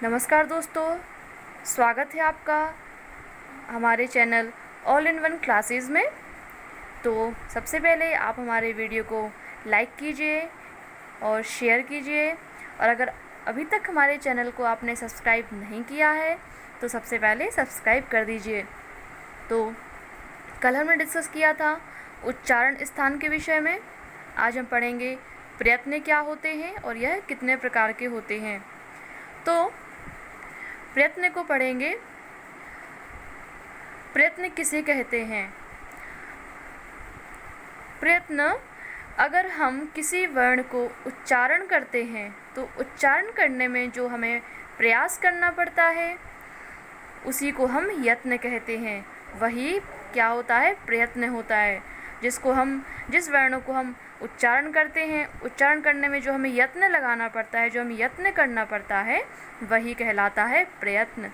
नमस्कार दोस्तों, स्वागत है आपका हमारे channel all in one classes में। तो सबसे पहले आप हमारे वीडियो को लाइक कीजिए और शेयर कीजिए, और अगर अभी तक हमारे चैनल को आपने सब्सक्राइब नहीं किया है तो सबसे पहले सब्सक्राइब कर दीजिए। तो कल हमने डिस्कस किया था उच्चारण स्थान के विषय में। आज हम पढ़ेंगे प्रयत्न क्या होते हैं और यह कितने प्रकार के होते हैं। तो प्रयत्न को पढ़ेंगे। प्रयत्न किसे कहते हैं? प्रयत्न, अगर हम किसी वर्ण को उच्चारण करते हैं तो उच्चारण करने में जो हमें प्रयास करना पड़ता है उसी को हम यत्न कहते हैं। वही क्या होता है? प्रयत्न होता है। जिस वर्ण को हम उच्चारण करते हैं, उच्चारण करने में जो हमें यत्न लगाना पड़ता है, जो हमें यत्न करना पड़ता है, वही कहलाता है प्रयत्न।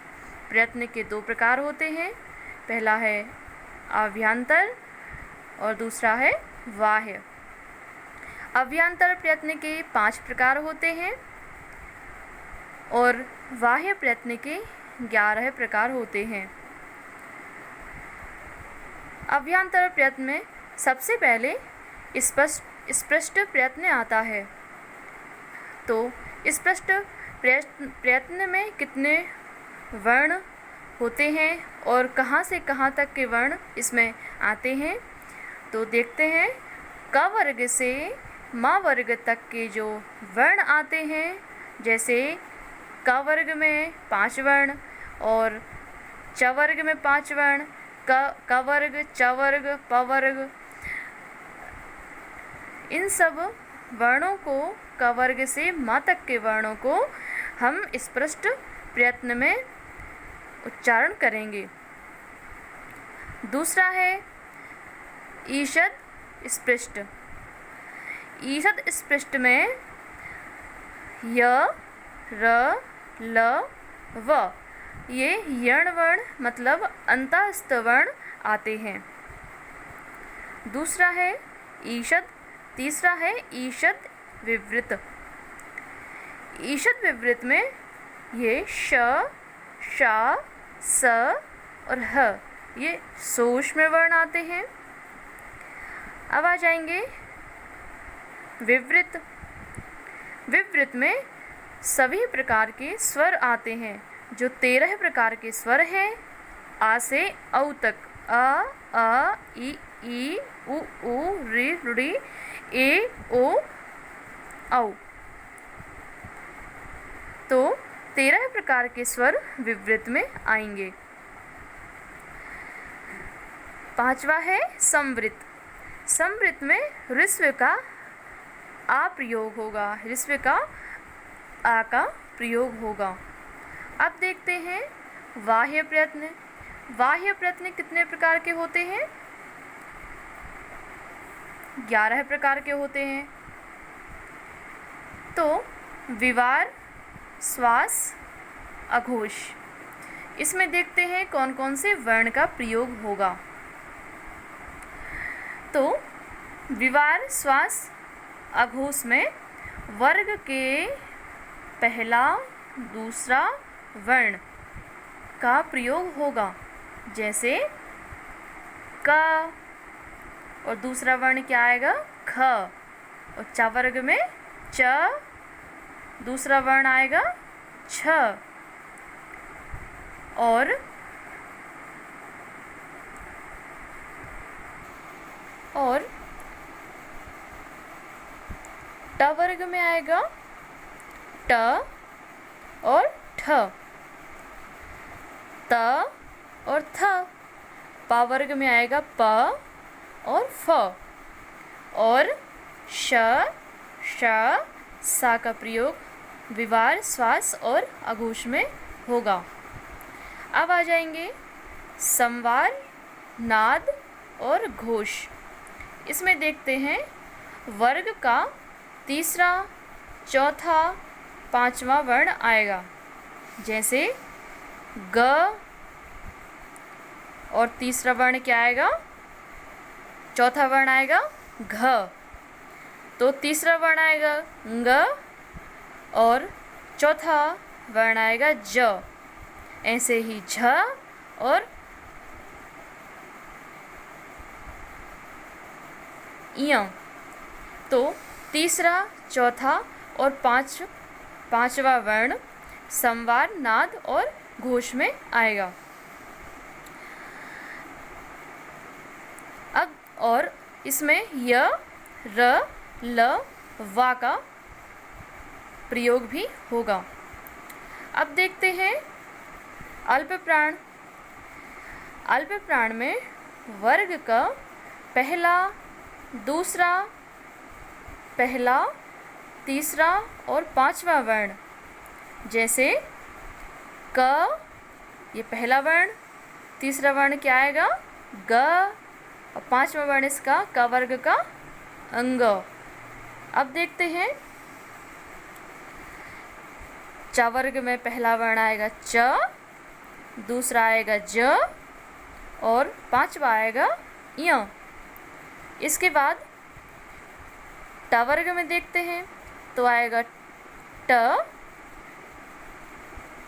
प्रयत्न के दो प्रकार होते हैं। पहला है अभ्यंतर और दूसरा है बाह्य। अभ्यंतर प्रयत्न के 5 प्रकार होते हैं और बाह्य प्रयत्न के 11 प्रकार होते हैं। अभ्यंतर प्रयत्न में सबसे पहले स्पष्ट प्रयत्न आता है। तो स्पष्ट प्रयत्न में कितने वर्ण होते हैं और कहाँ से कहाँ तक के वर्ण इसमें आते हैं, तो देखते हैं। क वर्ग से म वर्ग तक के जो वर्ण आते हैं, जैसे क वर्ग में 5 वर्ण और च वर्ग में 5 वर्ण, क वर्ग, च वर्ग, प वर्ग, इन सब वर्णों को, क वर्ग से म तक के वर्णों को हम स्पष्ट प्रयत्न में उच्चारण करेंगे। दूसरा है ईषद स्पष्ट। ईषद स्पष्ट में य, र, ल, व ये यण वर्ण मतलब अंतःस्थ वर्ण आते हैं। दूसरा है ईषद। तीसरा है ईषद विवृत। ईषद विवृत में ये श, श, स और ह ये सूक्ष्म वर्ण आते हैं। अब आ जाएंगे विवृत। विवृत में सभी प्रकार के स्वर आते हैं। जो 13 प्रकार के स्वर हैं, आ से औ तक, आ, ई, उ, ऋ, ए, ओ, औ। तो 13 प्रकार के स्वर विवृत में आएंगे। पांचवा है संवृत। संवृत में ऋस्व का आ प्रयोग होगा, ऋस्व का आ का प्रयोग होगा। अब देखते हैं बाह्य प्रयत्न। बाह्य प्रयत्न कितने प्रकार के होते हैं? 11 प्रकार के होते हैं। तो विवार, श्वास, अघोष, इसमें देखते हैं कौन कौन से वर्ण का प्रयोग होगा। तो विवार, श्वास, अघोष में वर्ग के पहला दूसरा वर्ण का प्रयोग होगा। जैसे क और दूसरा वर्ण क्या आएगा? ख। और च वर्ग में च, दूसरा वर्ण आएगा छ। और ट वर्ग में आएगा ट और ठ। त और थ। प वर्ग में आएगा प और फ। और श, श, सा का प्रयोग विवार, श्वास और अघोष में होगा। अब आ जाएंगे संवार, नाद और घोष। इसमें देखते हैं वर्ग का तीसरा, चौथा, पांचवा वर्ण आएगा। जैसे ग और तीसरा वर्ण क्या आएगा? चौथा वर्ण आएगा घ। तो तीसरा वर्ण आएगा ग और चौथा वर्ण आएगा ज। ऐसे ही झ और य। तो तीसरा, चौथा और पांचवा वर्ण संवार, नाद और घोष में आएगा। अब और इसमें य, र, ल, वा का प्रयोग भी होगा। अब देखते हैं अल्प प्राण। अल्प प्राण में वर्ग का पहला, दूसरा, पहला, तीसरा और पांचवा वर्ण, जैसे क, ये पहला वर्ण, तीसरा वर्ण क्या आएगा ग, और पांचवा वर्ण इसका क वर्ग का अंग। अब देखते हैं च वर्ग में पहला वर्ण आएगा च, दूसरा आएगा ज और पांचवा आएगा य। इसके बाद ट वर्ग में देखते हैं तो आएगा ट,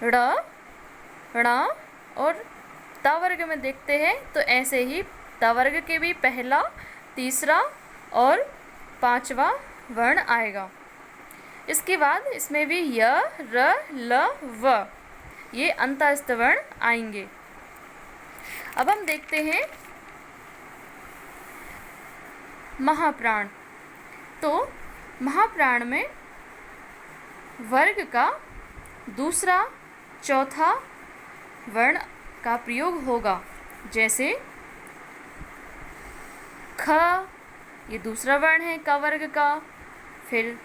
ड़, ण और त वर्ग में देखते हैं तो ऐसे ही त वर्ग के भी पहला, तीसरा और पांचवा वर्ण आएगा। इसके बाद इसमें भी य, र, ल, व ये अंतःस्थ वर्ण आएंगे। अब हम देखते हैं महाप्राण। तो महाप्राण में वर्ग का दूसरा, चौथा वर्ण का प्रयोग होगा, जैसे ख, ये दूसरा वर्ण है क वर्ग का, फिर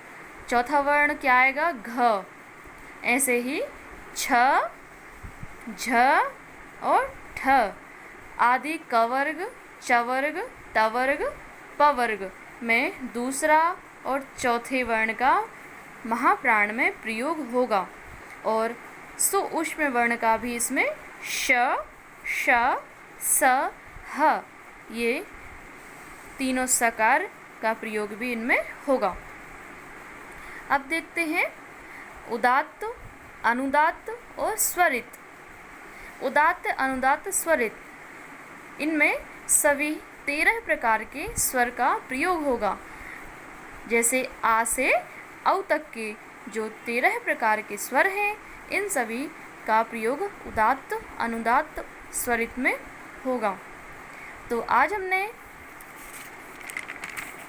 चौथा वर्ण क्या आएगा घ। ऐसे ही छ, झ और ठ आदि क वर्ग, च वर्ग, त वर्ग, प वर्ग में दूसरा और चौथे वर्ण का महाप्राण में प्रयोग होगा। और सुउष्म वर्ण का भी इसमें श, श, स, ह ये तीनों सकार का प्रयोग भी इनमें होगा। अब देखते हैं उदात्त, अनुदात्त और स्वरित। उदात्त, अनुदात्त, स्वरित, इनमें सभी 13 प्रकार के स्वर का प्रयोग होगा। जैसे आ से औ तक के जो 13 प्रकार के स्वर हैं, इन सभी का प्रयोग उदात्त, अनुदात्त, स्वरित में होगा। तो आज हमने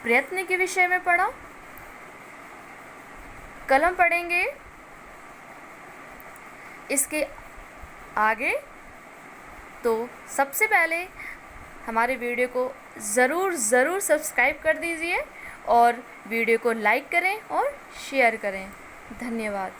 प्रयत्न के विषय में पढ़ा। कल हम पढ़ेंगे इसके आगे। तो सबसे पहले हमारे वीडियो को ज़रूर सब्सक्राइब कर दीजिए और वीडियो को लाइक करें और शेयर करें। धन्यवाद।